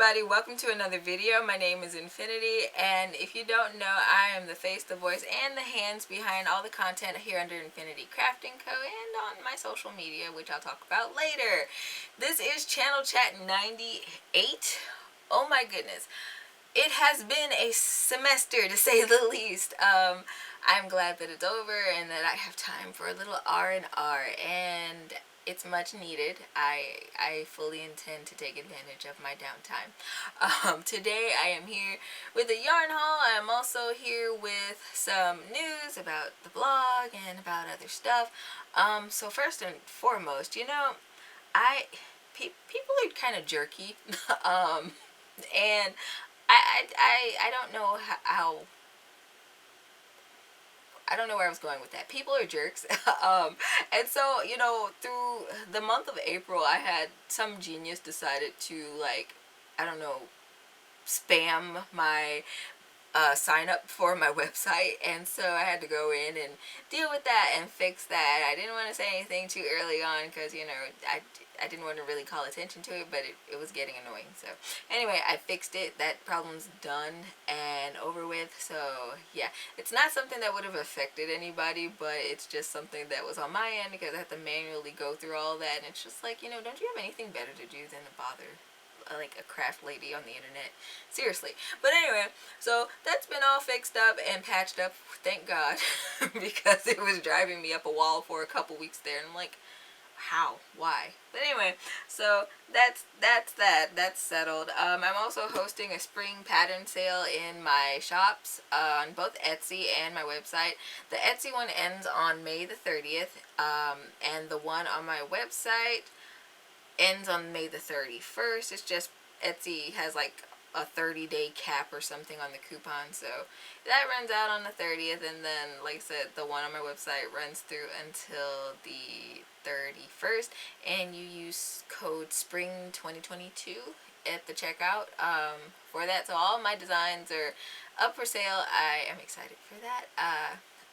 everybody, welcome to another video. My name is Infiniti, and if you don't know, I am the face, the voice, and the hands behind all the content here under Infiniti Crafting Co. and on my social media, which I'll talk about later. This is Channel Chat 98. Oh my goodness. It has been a semester, to say the least. I'm glad that it's over and that I have time for a little R&R, and it's much needed. I fully intend to take advantage of my downtime. Today I am here with a yarn haul. I am also here with some news about the blog and about other stuff. So first and foremost, people are kind of jerky. And I don't know how I don't know where I was going with that. People are jerks. And so, through the month of April, I had some genius decided to, I don't know, spam my sign up for my website, and so I had to go in and deal with that and fix that. I didn't want to say anything too early on because I didn't want to really call attention to it, but it was getting annoying. So anyway, I fixed it. That problem's done and over with. So yeah, it's not something that would have affected anybody, but it's just something that was on my end because I had to manually go through all that, and it's just like, don't you have anything better to do than to bother like a craft lady on the internet? Seriously. But anyway, so that's been all fixed up and patched up, thank God, because it was driving me up a wall for a couple weeks there, and I'm like, how? Why? But anyway, so that's settled. I'm also hosting a spring pattern sale in my shops on both Etsy and my website. The Etsy one ends on May the 30th, and the one on my website ends on May the 31st. It's just Etsy has like a 30-day cap or something on the coupon, so that runs out on the 30th, and then, like I said, the one on my website runs through until the 31st, and you use code SPRING 2022 at the checkout for that. So all my designs are up for sale. I am excited for that.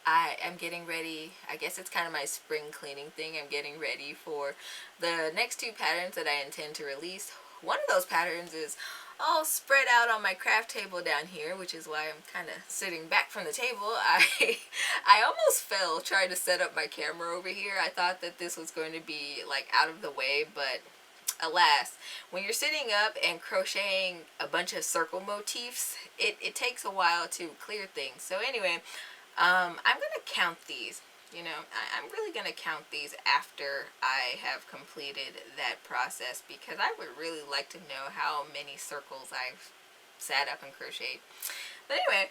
I am getting ready. I guess it's kind of my spring cleaning thing. I'm getting ready for the next two patterns that I intend to release. One of those patterns is all spread out on my craft table down here, which is why I'm kind of sitting back from the table. I almost fell trying to set up my camera over here. I thought that this was going to be like out of the way, but alas, when you're sitting up and crocheting a bunch of circle motifs, it takes a while to clear things. So anyway, I'm going to count these. I'm really going to count these after I have completed that process, because I would really like to know how many circles I've sat up and crocheted. But anyway,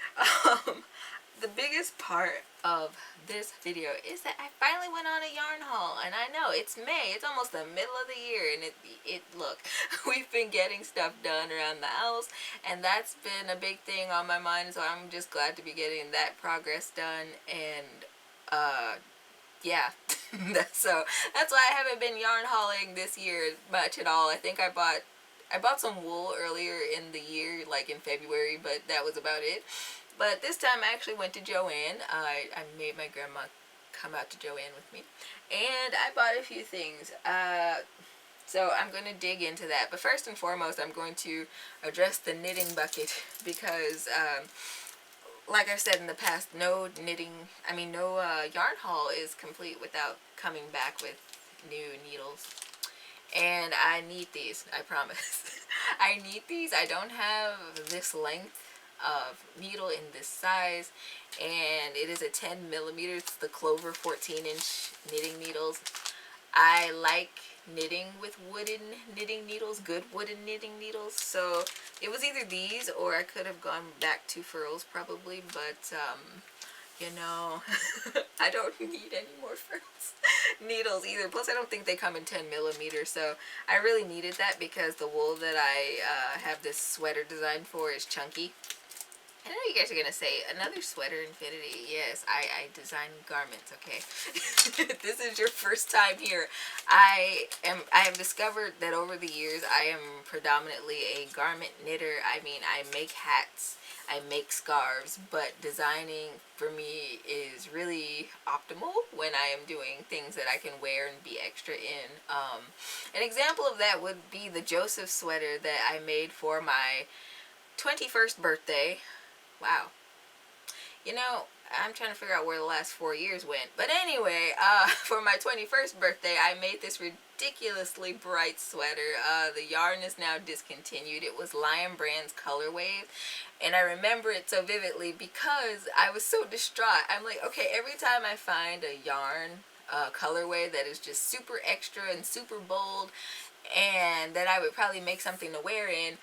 the biggest part of this video is that I finally went on a yarn haul, and I know it's May, it's almost the middle of the year, and look, we've been getting stuff done around the house, and that's been a big thing on my mind, so I'm just glad to be getting that progress done. And yeah. So that's why I haven't been yarn hauling this year much at all. I think I bought some wool earlier in the year, like in February, but that was about it. But this time I actually went to Joann. I made my grandma come out to Joann with me, and I bought a few things. So I'm going to dig into that. But first and foremost, I'm going to address the knitting bucket, because like I've said in the past, no yarn haul is complete without coming back with new needles. And I need these, I promise. I need these. I don't have this length of needle in this size, and it is a 10 millimeter. It's the Clover 14-inch knitting needles. I like knitting with wooden knitting needles, good wooden knitting needles, so it was either these or I could have gone back to furls probably, but I don't need any more furls needles either. Plus I don't think they come in 10 millimeters, so I really needed that because the wool that I have this sweater designed for is chunky. I know you guys are going to say, another sweater Infiniti. Yes, I design garments, okay? This is your first time here. I have discovered that over the years I am predominantly a garment knitter. I mean, I make hats, I make scarves, but designing for me is really optimal when I am doing things that I can wear and be extra in. An example of that would be the Joseph sweater that I made for my 21st birthday. Wow. You know, I'm trying to figure out where the last 4 years went. But anyway, for my 21st birthday, I made this ridiculously bright sweater. The yarn is now discontinued. It was Lion Brand's Color Wave. And I remember it so vividly because I was so distraught. I'm like, okay, every time I find a yarn colorway that is just super extra and super bold and that I would probably make something to wear in,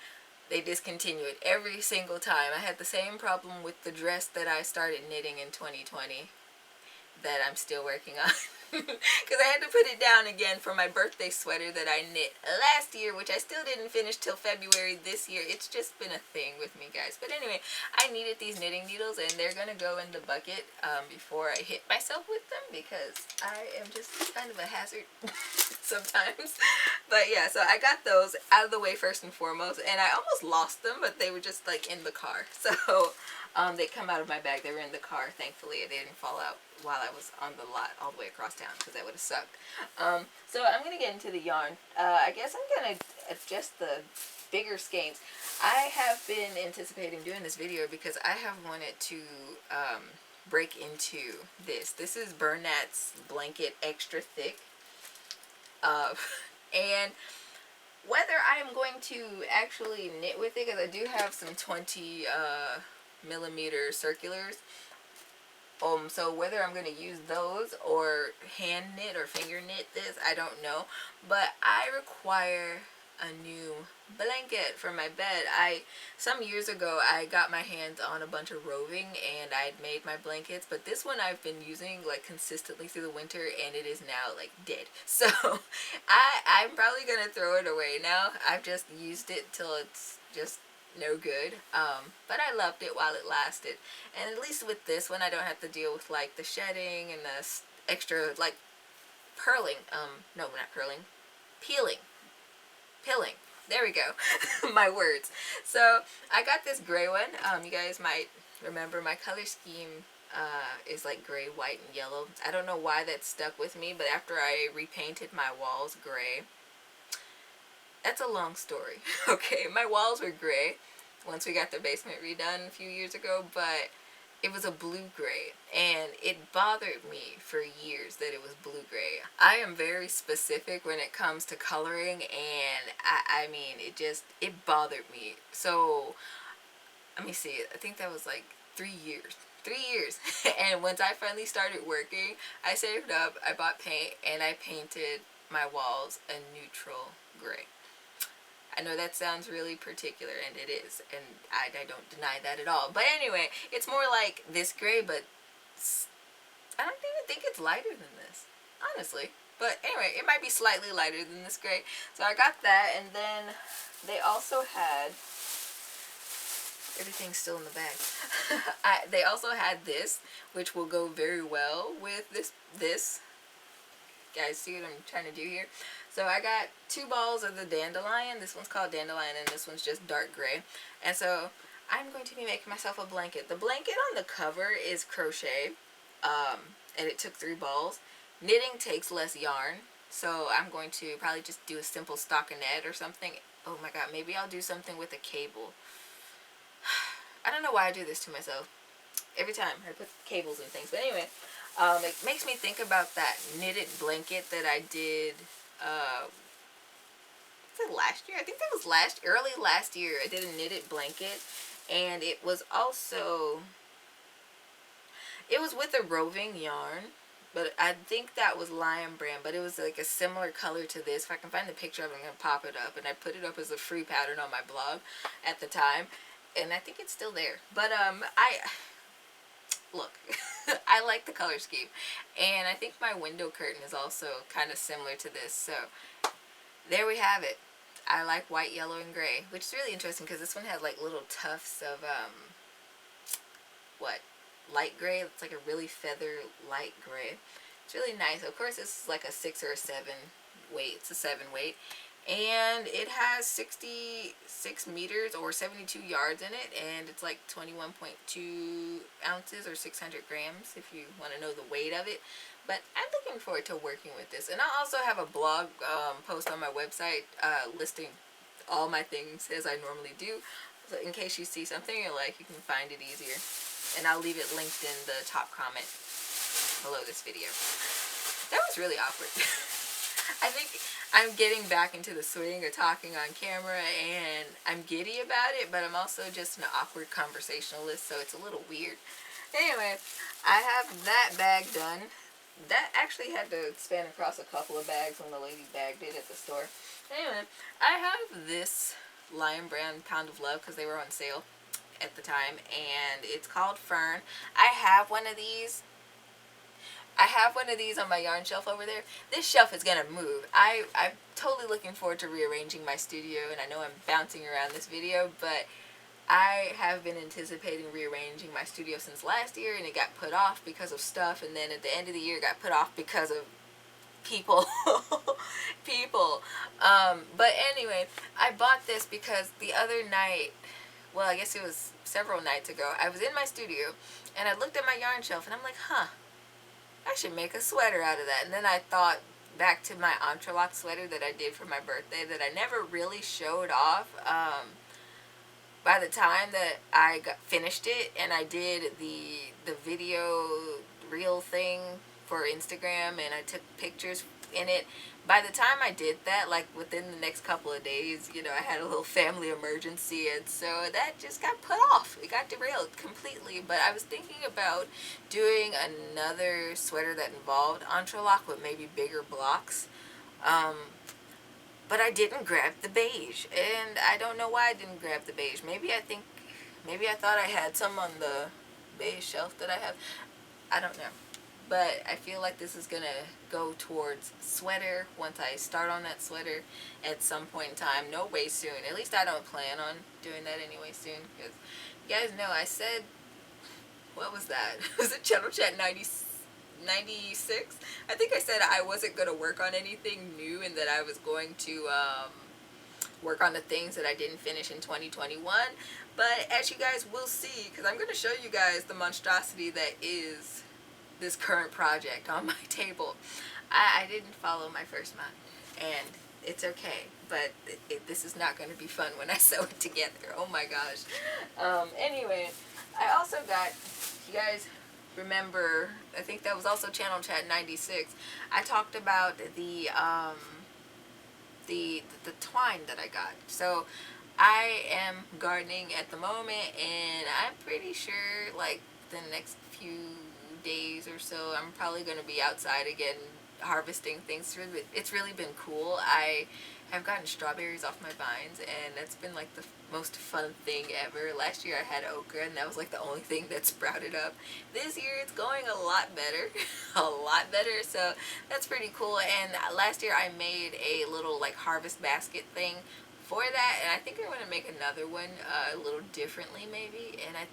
they discontinue it every single time. I had the same problem with the dress that I started knitting in 2020 that I'm still working on. Because I had to put it down again for my birthday sweater that I knit last year, which I still didn't finish till February this year. It's just been a thing with me, guys. But anyway, I needed these knitting needles, and they're going to go in the bucket before I hit myself with them, because I am just kind of a hazard sometimes. But yeah, so I got those out of the way first and foremost, and I almost lost them, but they were just like in the car. So they come out of my bag. They were in the car, thankfully. They didn't fall out while I was on the lot all the way across town, because that would have sucked. So I'm going to get into the yarn. I guess I'm going to adjust the bigger skeins. I have been anticipating doing this video because I have wanted to break into this. This is Bernat's Blanket Extra Thick. And whether I'm going to actually knit with it, because I do have some 20 millimeter circulars, so whether I'm going to use those or hand knit or finger knit this, I don't know. But I require a new blanket for my bed. Some years ago I got my hands on a bunch of roving and I'd made my blankets, but this one I've been using like consistently through the winter and it is now like dead. So I'm probably going to throw it away now. I've just used it till it's just no good, but I loved it while it lasted. And at least with this one I don't have to deal with like the shedding and the extra like purling, no, not purling, pilling, there we go. My words. So I got this gray one. You guys might remember my color scheme is like gray, white, and yellow. I don't know why that stuck with me, but after I repainted my walls gray, that's a long story. Okay, my walls were gray once we got the basement redone a few years ago, but it was a blue gray, and it bothered me for years that it was blue gray. I am very specific when it comes to coloring, and I mean, it bothered me. So, let me see, I think that was like 3 years. 3 years. And once I finally started working, I saved up, I bought paint, and I painted my walls a neutral gray. I know that sounds really particular, and it is, and I don't deny that at all. But anyway, it's more like this gray, but I don't even think it's lighter than this, honestly. But anyway, it might be slightly lighter than this gray. So I got that, and then they also had, everything's still in the bag. They also had this, which will go very well with this. Guys, see what I'm trying to do here? So I got 2 balls of the Dandelion. This one's called Dandelion, and this one's just dark gray. And so I'm going to be making myself a blanket. The blanket on the cover is crochet, and it took 3 balls. Knitting takes less yarn, so I'm going to probably just do a simple stockinette or something. Oh my god, maybe I'll do something with a cable. I don't know why I do this to myself. Every time I put cables and things. But anyway, it makes me think about that knitted blanket that I did, was it last year? I think that was early last year. I did a knitted blanket, and it was also, it was with a roving yarn, but I think that was Lion Brand, but it was like a similar color to this. If I can find the picture of it, I'm going to pop it up, and I put it up as a free pattern on my blog at the time, and I think it's still there. But look, I like the color scheme, and I think my window curtain is also kind of similar to this, so there we have it. I like white, yellow, and gray, which is really interesting because this one has like little tufts of light gray. It's like a really feather light gray. It's really nice. Of course, this is like a 6 or a 7 weight. It's a 7 weight, and it has 66 meters or 72 yards in it, and it's like 21.2 ounces or 600 grams if you want to know the weight of it. But I'm looking forward to working with this, and I also have a blog post on my website listing all my things as I normally do, so in case you see something you like, you can find it easier, and I'll leave it linked in the top comment below this video. That was really awkward. I think I'm getting back into the swing of talking on camera, and I'm giddy about it, but I'm also just an awkward conversationalist, so it's a little weird. Anyway, I have that bag done. That actually had to span across a couple of bags when the lady bagged it at the store. Anyway, I have this Lion Brand Pound of Love because they were on sale at the time, and it's called Fern. I have one of these. I have one of these on my yarn shelf over there. This shelf is going to move. I'm totally looking forward to rearranging my studio, and I know I'm bouncing around this video, but I have been anticipating rearranging my studio since last year, and it got put off because of stuff, and then at the end of the year it got put off because of people. People. But anyway, I bought this because the other night, well, I guess it was several nights ago, I was in my studio, and I looked at my yarn shelf, and I'm like, huh, I should make a sweater out of that. And then I thought back to my entrelac sweater that I did for my birthday that I never really showed off. By the time that I finished it and I did the video reel thing for Instagram and I took pictures in it, by the time I did that, like within the next couple of days, you know, I had a little family emergency, and so that just got put off. It got derailed completely. But I was thinking about doing another sweater that involved entrelac with maybe bigger blocks. But I didn't grab the beige, and I don't know why I didn't grab the beige. Maybe I thought I had some on the beige shelf that I have. I don't know. But I feel like this is going to go towards sweater once I start on that sweater at some point in time. No way soon. At least I don't plan on doing that anyway soon. Because you guys know I said, what was that? Was it Channel Chat 96? I think I said I wasn't going to work on anything new and that I was going to work on the things that I didn't finish in 2021. But as you guys will see, because I'm going to show you guys the monstrosity that is this current project on my table. I didn't follow my first month, and it's okay, but this is not going to be fun when I sew it together. Oh my gosh. Anyway, I also got, you guys remember, I think that was also Channel Chat 96, I talked about the twine that I got. So I am gardening at the moment, and I'm pretty sure like the next few days or so I'm probably going to be outside again harvesting things. It's really been cool. I have gotten strawberries off my vines, and that's been like the most fun thing ever. Last year I had okra, and that was like the only thing that sprouted up. This year it's going a lot better. A lot better, so that's pretty cool. And last year I made a little like harvest basket thing for that, and I think I'm going to make another one a little differently maybe, and I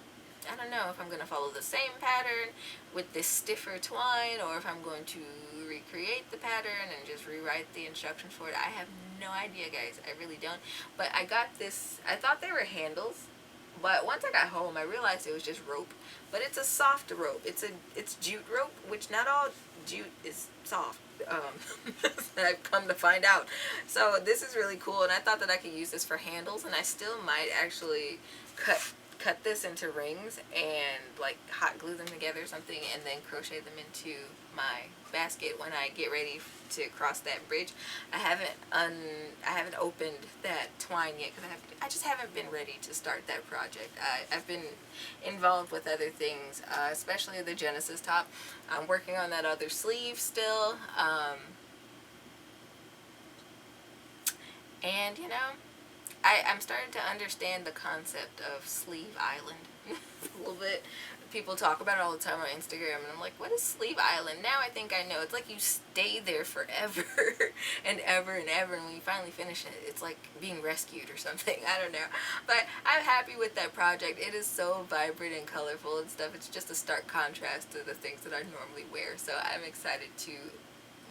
don't know if I'm going to follow the same pattern with this stiffer twine or if I'm going to recreate the pattern and just rewrite the instructions for it. I have no idea, guys. I really don't. But I got this, I thought they were handles, but once I got home I realized it was just rope. But it's a soft rope. It's jute rope, which not all jute is soft. I've come to find out. So this is really cool, and I thought that I could use this for handles, and I still might actually cut this into rings and like hot glue them together or something, and then crochet them into my basket when I get ready to cross that bridge. I haven't opened that twine yet because I just haven't been ready to start that project. I've been involved with other things, especially the Genesis top. I'm working on that other sleeve still, and you know, I'm starting to understand the concept of Sleeve Island a little bit. People talk about it all the time on Instagram, and I'm like, what is Sleeve Island? Now I think I know. It's like you stay there forever and ever and ever, and when you finally finish it, it's like being rescued or something. I don't know. But I'm happy with that project. It is so vibrant and colorful and stuff. It's just a stark contrast to the things that I normally wear, so I'm excited to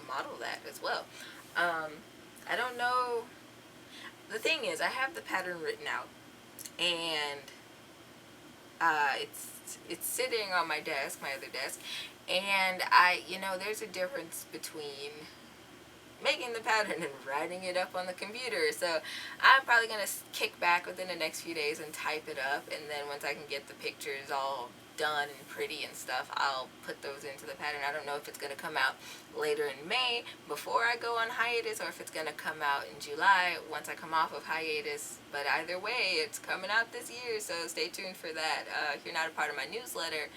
model that as well. I don't know the thing is, I have the pattern written out, and it's sitting on my desk, my other desk, and there's a difference between making the pattern and writing it up on the computer. So I'm probably going to kick back within the next few days and type it up, and then once I can get the pictures all done and pretty and stuff, I'll put those into the pattern. I don't know if it's going to come out later in May before I go on hiatus, or if it's going to come out in July once I come off of hiatus. But either way, it's coming out this year, so stay tuned for that. If you're not a part of my newsletter,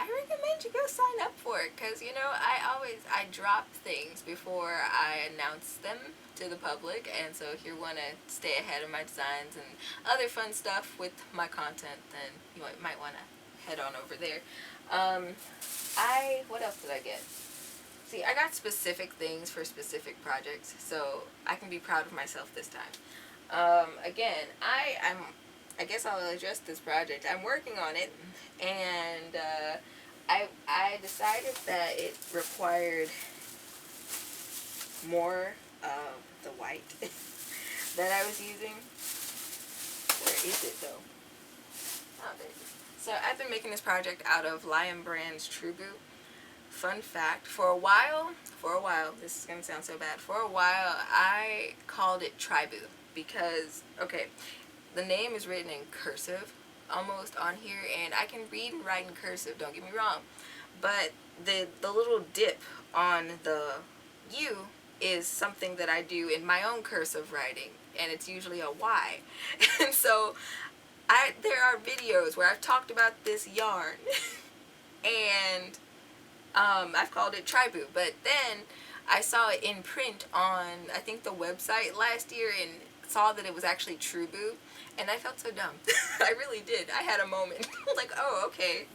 I recommend you go sign up for it, because I drop things before I announce them to the public, and so if you want to stay ahead of my designs and other fun stuff with my content, then you might want to head on over there. What else did I get? See, I got specific things for specific projects, so I can be proud of myself this time. Again, I guess I'll address this project. I'm working on it, and I decided that it required more of the white that I was using. Where is it though? Oh, there it is. So I've been making this project out of Lion Brand's True Boo. Fun fact, for a while, this is going to sound so bad, for a while I called it Tribu because, okay, the name is written in cursive almost on here, and I can read and write in cursive, don't get me wrong, but the little dip on the U is something that I do in my own cursive writing, and it's usually a Y. And so there are videos where I've talked about this yarn and I've called it Tribu, but then I saw it in print on, I think, the website last year, and saw that it was actually True Boo, and I felt so dumb. I really did. I had a moment. Like, oh, okay,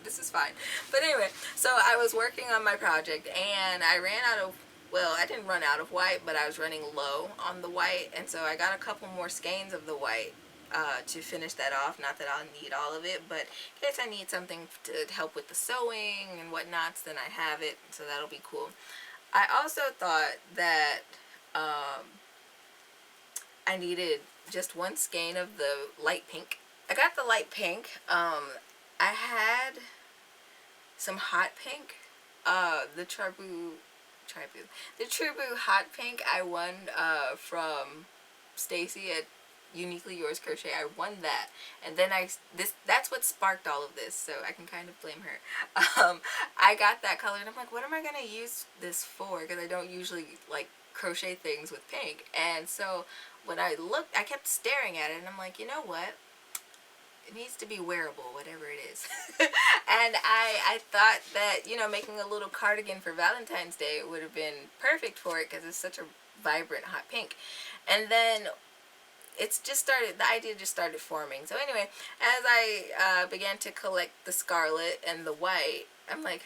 this is fine. But anyway, so I was working on my project, and I ran out of, well, I didn't run out of white, but I was running low on the white, and so I got a couple more skeins of the white to finish that off. Not that I'll need all of it, but in case I need something to help with the sewing and whatnot, then I have it, so that'll be cool. I also thought that I needed just one skein of the light pink. I got the light pink. I had some hot pink. The True Boo hot pink I won from Stacy at Uniquely Yours Crochet. I won that, and then that's what sparked all of this, so I can kind of blame her. I got that color, and I'm like, what am I gonna use this for? Because I don't usually like crochet things with pink, and so when I looked, I kept staring at it, and I'm like, you know what? It needs to be wearable, whatever it is. And I thought that, making a little cardigan for Valentine's Day would have been perfect for it, because it's such a vibrant hot pink. And then the idea just started forming. So anyway, as I began to collect the scarlet and the white, I'm like,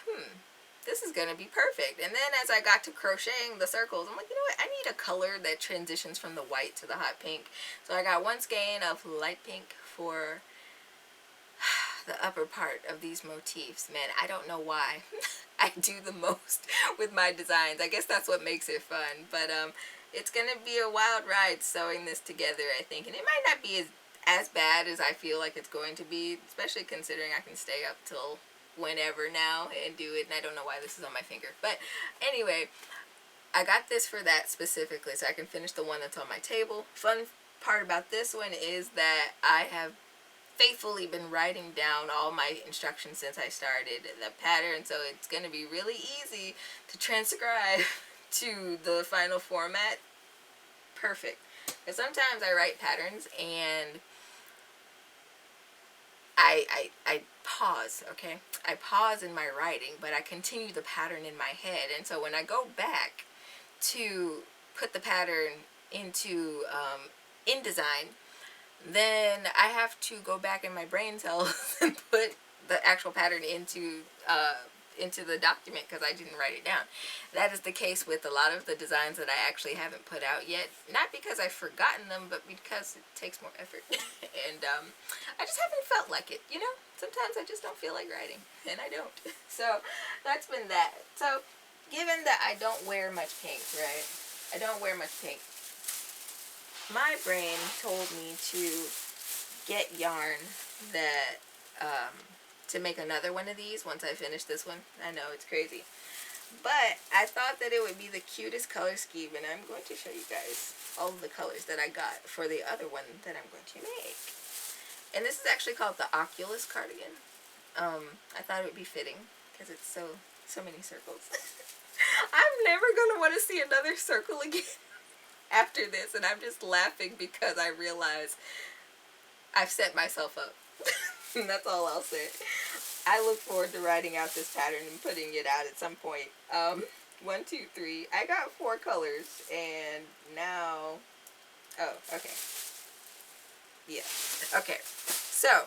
this is going to be perfect. And then as I got to crocheting the circles, I'm like, you know what, I need a color that transitions from the white to the hot pink. So I got one skein of light pink for the upper part of these motifs. Man, I don't know why I do the most with my designs. I guess that's what makes it fun. But it's going to be a wild ride sewing this together, I think. And it might not be as bad as I feel like it's going to be, especially considering I can stay up till whenever now and do it. And I don't know why this is on my finger. But anyway, I got this for that specifically, so I can finish the one that's on my table. Fun part about this one is that I have faithfully been writing down all my instructions since I started the pattern, so it's going to be really easy to transcribe to the final format. Perfect. Because sometimes I write patterns and I pause, okay? I pause in my writing, but I continue the pattern in my head, and so when I go back to put the pattern into InDesign, then I have to go back in my brain cells and put the actual pattern into the document, because I didn't write it down. That is the case with a lot of the designs that I actually haven't put out yet. Not because I've forgotten them, but because it takes more effort. And I just haven't felt like it, Sometimes I just don't feel like writing, and I don't. So that's been that. So given that I don't wear much pink, right? I don't wear much pink. my brain told me to get yarn that, to make another one of these once I finish this one. I know, it's crazy. But I thought that it would be the cutest color scheme, and I'm going to show you guys all of the colors that I got for the other one that I'm going to make. And this is actually called the Oculus cardigan. I thought it would be fitting because it's so many circles. I'm never going to want to see another circle again after this, and I'm just laughing because I realize I've set myself up. That's all I'll say. I look forward to writing out this pattern and putting it out at some point. 1, 2, 3. I got 4 colors, and now, oh, okay. Yeah, okay. So,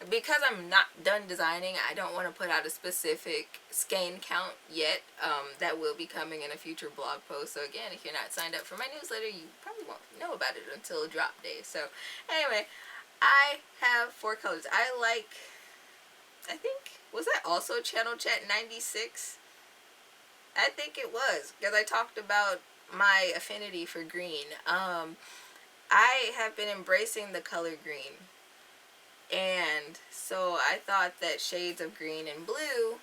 because I'm not done designing, I don't want to put out a specific skein count yet. That will be coming in a future blog post. So again, if you're not signed up for my newsletter, you probably won't know about it until drop day. So anyway, I have 4 colors. I think, was that also Channel Chat 96? I think it was, because I talked about my affinity for green. I have been embracing the color green. And so I thought that shades of green and blue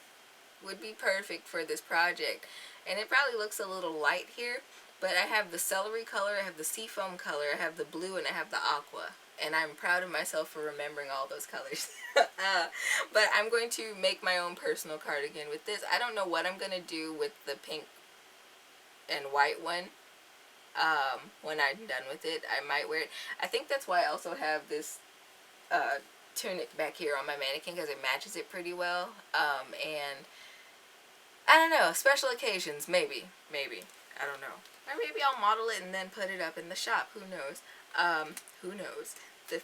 would be perfect for this project. And it probably looks a little light here, but I have the celery color, I have the seafoam color, I have the blue, and I have the aqua. And I'm proud of myself for remembering all those colors. But I'm going to make my own personal cardigan with this. I don't know what I'm going to do with the pink and white one. When I'm done with it, I might wear it. I think that's why I also have this tunic back here on my mannequin, because it matches it pretty well. And I don't know, special occasions, maybe, I don't know, or maybe I'll model it and then put it up in the shop. Who knows? Who knows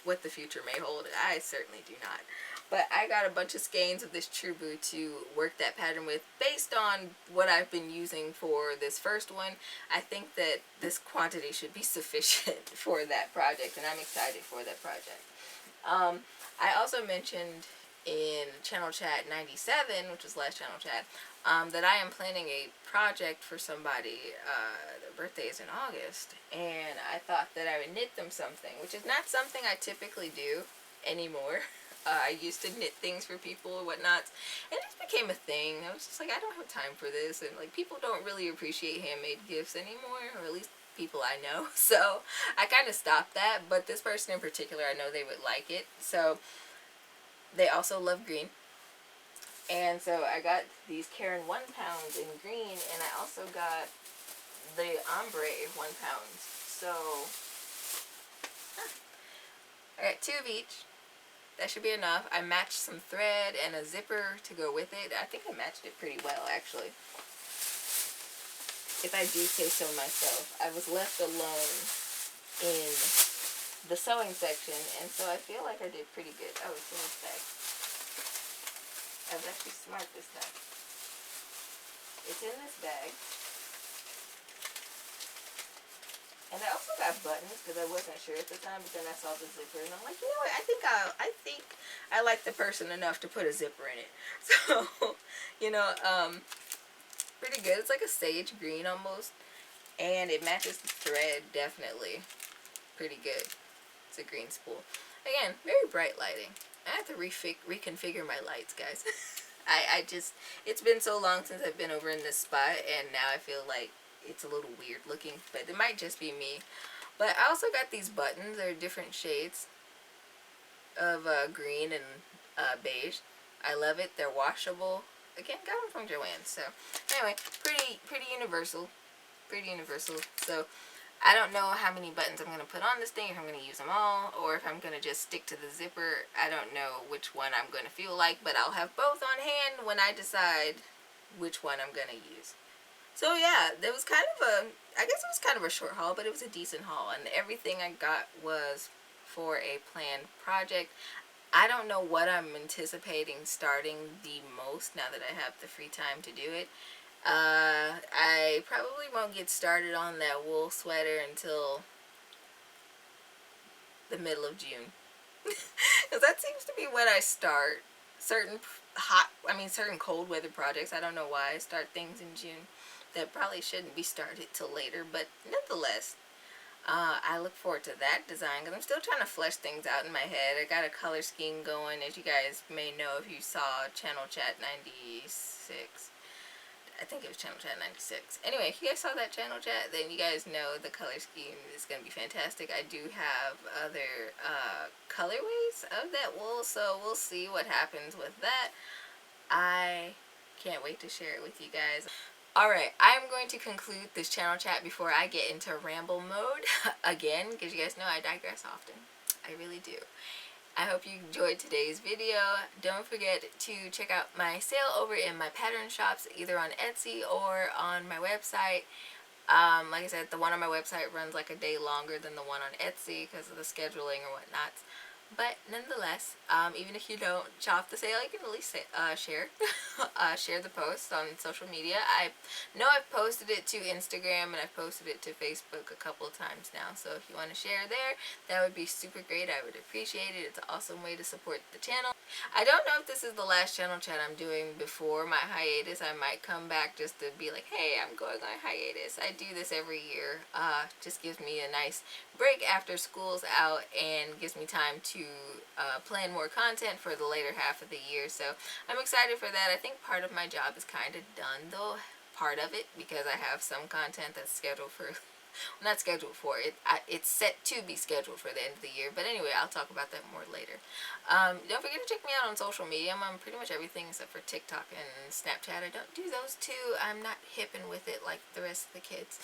what the future may hold? I certainly do not. But I got a bunch of skeins of this Trubu to work that pattern with, based on what I've been using for this first one. I think that this quantity should be sufficient for that project, and I'm excited for that project. I also mentioned in Channel Chat 97, which was last Channel Chat, that I am planning a project for somebody. Their birthday is in August, and I thought that I would knit them something, which is not something I typically do anymore. I used to knit things for people or whatnot, and it just became a thing. I was just like, I don't have time for this, and like, people don't really appreciate handmade gifts anymore, or at least people I know. So I kind of stopped that, but this person in particular, I know they would like it. So they also love green, and so I got these Caron 1 pounds in green, and I also got the ombre 1 pounds. So I got 2 of each. That should be enough. I matched some thread and a zipper to go with it. I think I matched it pretty well, actually, if I do say so myself. I was left alone in the sewing section, and so I feel like I did pretty good. Oh, it's in this bag. I was actually smart this time. It's in this bag. And I also got buttons, because I wasn't sure at the time, but then I saw the zipper, and I'm like, you know what, I think I like the person enough to put a zipper in it. So, you know, pretty good. It's like a sage green almost, and it matches the thread definitely pretty good. It's a green spool. Again, very bright lighting. I have to reconfigure my lights, guys. I just, it's been so long since I've been over in this spot, and now I feel like it's a little weird looking, but it might just be me. But I also got these buttons. They're different shades of green and beige. I love it. They're washable. Again, got them from Joanne. So anyway, pretty universal. Pretty universal. So I don't know how many buttons I'm going to put on this thing, if I'm going to use them all, or if I'm going to just stick to the zipper. I don't know which one I'm going to feel like, but I'll have both on hand when I decide which one I'm going to use. So yeah, there was kind of I guess it was kind of a short haul, but it was a decent haul, and everything I got was for a planned project. I don't know what I'm anticipating starting the most now that I have the free time to do it. I probably won't get started on that wool sweater until the middle of June. Because that seems to be when I start certain certain cold weather projects. I don't know why I start things in June that probably shouldn't be started till later, but nonetheless, I look forward to that design because I'm still trying to flesh things out in my head. I got a color scheme going, as you guys may know if you saw Channel Chat 96. I think it was Channel Chat 96. Anyway, if you guys saw that Channel Chat, then you guys know the color scheme is going to be fantastic. I do have other colorways of that wool, so we'll see what happens with that. I can't wait to share it with you guys. Alright, I'm going to conclude this channel chat before I get into ramble mode again, because you guys know I digress often. I really do. I hope you enjoyed today's video. Don't forget to check out my sale over in my pattern shops, either on Etsy or on my website. Like I said, the one on my website runs like a day longer than the one on Etsy because of the scheduling or whatnot. But nonetheless, even if you don't shop the sale, you can at least share share the post on social media. I know I've posted it to Instagram and I've posted it to Facebook a couple of times now. So if you want to share there, that would be super great. I would appreciate it. It's an awesome way to support the channel. I don't know if this is the last channel chat I'm doing before my hiatus. I might come back just to be like, hey, I'm going on hiatus. I do this every year. Just gives me a nice break after school's out and gives me time to plan more content for the later half of the year. So I'm excited for that. I think part of my job is kind of done though. Part of it, because I have some content that's scheduled for not scheduled for it. It's set to be scheduled for the end of the year. But anyway, I'll talk about that more later. Don't forget to check me out on social media. I'm on pretty much everything except for TikTok and Snapchat. I don't do those two. I'm not hipping with it like the rest of the kids.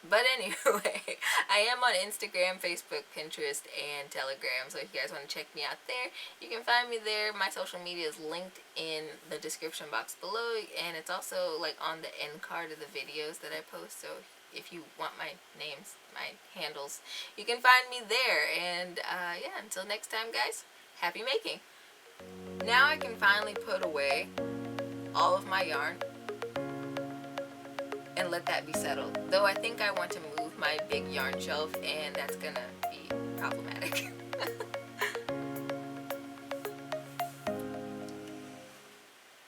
But anyway, I am on Instagram, Facebook, Pinterest, and Telegram. So if you guys want to check me out there, you can find me there. My social media is linked in the description box below. And it's also like on the end card of the videos that I post. So if you want my names, my handles, you can find me there. And yeah, until next time, guys, happy making. Now I can finally put away all of my yarn and let that be settled. Though I think I want to move my big yarn shelf, and that's gonna be problematic.